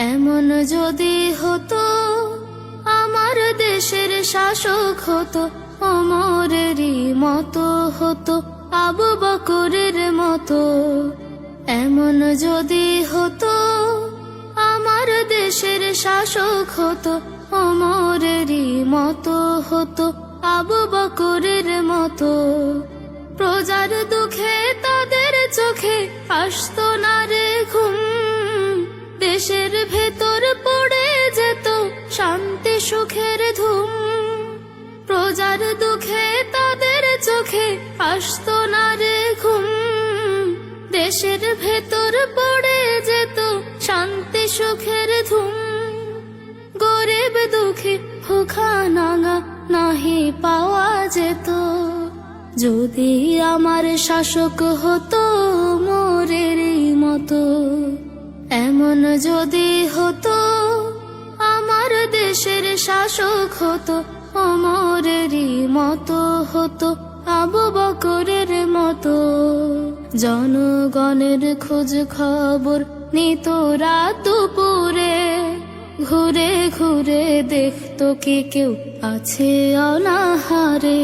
এমন যদি হতো আমার দেশের শাসক হতো, ওমরেরই মতো হতো, আবু বকরের মতো। এমন যদি হতো আমার দেশের শাসক হতো, ওমরেরই মতো হতো, আবু বকরের মতো। প্রজার দুঃখে তাদের চোখে আসতো না রে ঘুম, দেশের ভেতর পড়ে যেত শান্তি সুখের ধুম। প্রজার দুঃখে তাদের চোখে আসতো না রে ঘুম, দেশের ভেতর পড়ে যেত শান্তি সুখের ধুম। গরিব দুঃখী ভুখা নাঙা নাহি পাওয়া যেত, যদি আমার শাসক হতো ওমরেরই মতো। এমন যদি হতো আমার দেশের শাসক হতো, ওমরেরই মতো হতো, আবু বকরের মতো। জনগণের খোঁজ খবর নিত রাত দুপুরে, ঘুরে ঘুরে দেখতো কি কেউ আছে অনাহারে।